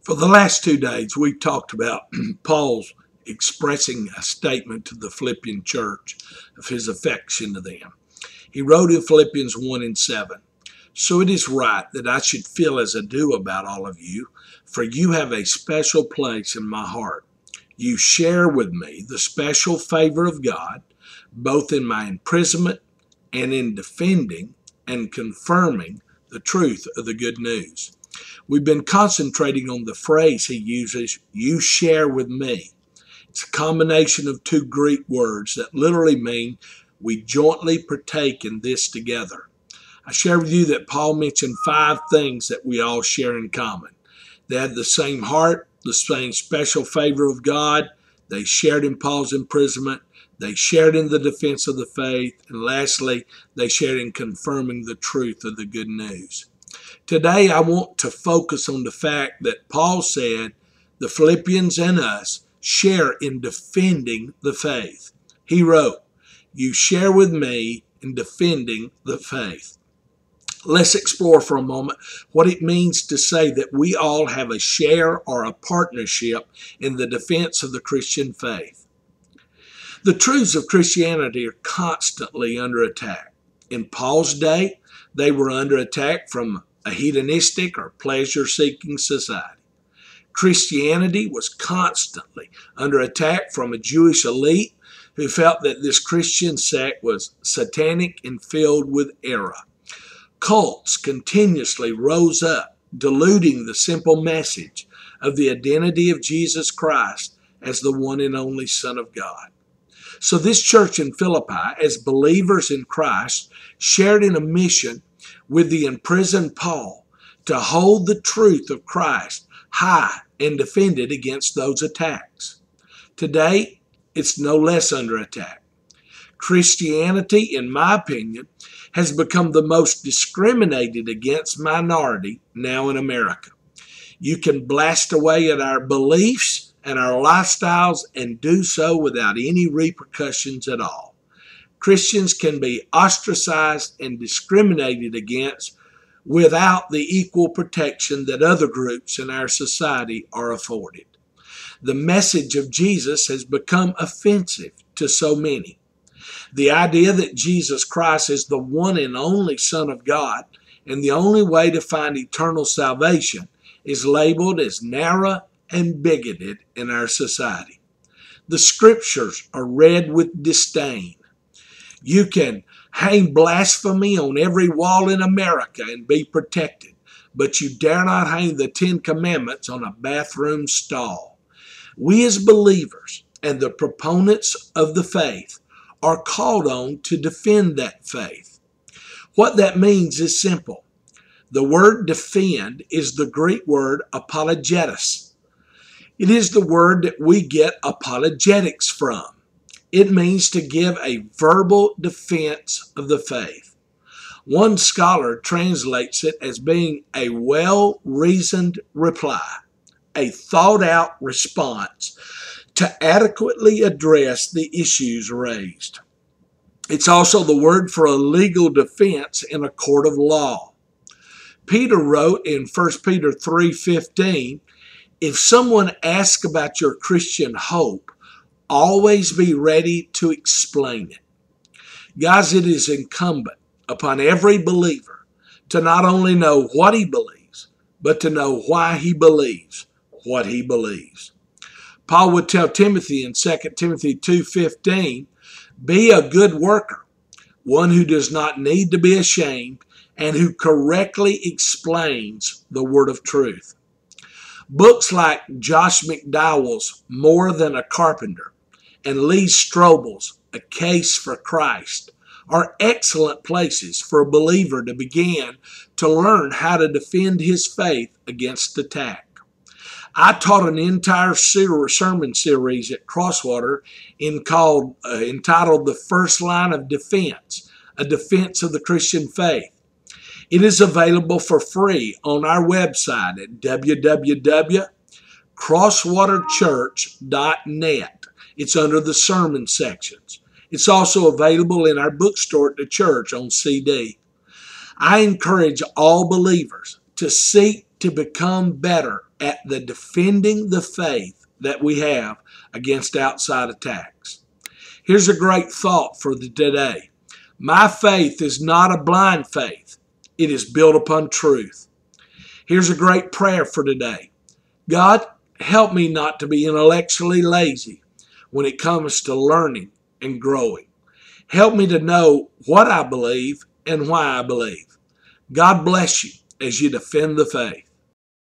For the last 2 days, we've talked about Paul's expressing a statement to the Philippian church of his affection to them. He wrote in Philippians 1:7, "So it is right that I should feel as I do about all of you, for you have a special place in my heart. You share with me the special favor of God, both in my imprisonment and in defending and confirming the truth of the good news." We've been concentrating on the phrase he uses, "you share with me." It's a combination of two Greek words that literally mean we jointly partake in this together. I share with you that Paul mentioned 5 things that we all share in common. They had the same heart, the same special favor of God. They shared in Paul's imprisonment. They shared in the defense of the faith. And lastly, they shared in confirming the truth of the good news. Today, I want to focus on the fact that Paul said the Philippians and us share in defending the faith. He wrote, "You share with me in defending the faith." Let's explore for a moment what it means to say that we all have a share or a partnership in the defense of the Christian faith. The truths of Christianity are constantly under attack. In Paul's day, they were under attack from a hedonistic or pleasure-seeking society. Christianity was constantly under attack from a Jewish elite who felt that this Christian sect was satanic and filled with error. Cults continuously rose up, diluting the simple message of the identity of Jesus Christ as the one and only Son of God. So this church in Philippi, as believers in Christ, shared in a mission with the imprisoned Paul to hold the truth of Christ high and defend it against those attacks. Today, it's no less under attack. Christianity, in my opinion, has become the most discriminated against minority now in America. You can blast away at our beliefs and our lifestyles and do so without any repercussions at all. Christians can be ostracized and discriminated against without the equal protection that other groups in our society are afforded. The message of Jesus has become offensive to so many. The idea that Jesus Christ is the one and only Son of God and the only way to find eternal salvation is labeled as narrow and bigoted in our society. The scriptures are read with disdain. You can hang blasphemy on every wall in America and be protected, but you dare not hang the 10 Commandments on a bathroom stall. We as believers and the proponents of the faith are called on to defend that faith. What that means is simple. The word defend is the Greek word apologetis. It is the word that we get apologetics from. It means to give a verbal defense of the faith. One scholar translates it as being a well-reasoned reply, a thought-out response to adequately address the issues raised. It's also the word for a legal defense in a court of law. Peter wrote in 1 Peter 3:15, "If someone asks about your Christian hope, always be ready to explain it." Guys, it is incumbent upon every believer to not only know what he believes, but to know why he believes what he believes. Paul would tell Timothy in 2 Timothy 2:15, "Be a good worker, one who does not need to be ashamed and who correctly explains the word of truth." Books like Josh McDowell's More Than a Carpenter and Lee Strobel's A Case for Christ are excellent places for a believer to begin to learn how to defend his faith against attack. I taught an entire sermon series at Crosswater entitled The First Line of Defense, a defense of the Christian faith. It is available for free on our website at www.crosswaterchurch.net. It's under the sermon sections. It's also available in our bookstore at the church on CD. I encourage all believers to seek to become better at the defending the faith that we have against outside attacks. Here's a great thought for today. My faith is not a blind faith. It is built upon truth. Here's a great prayer for today. God, help me not to be intellectually lazy when it comes to learning and growing. Help me to know what I believe and why I believe. God bless you as you defend the faith.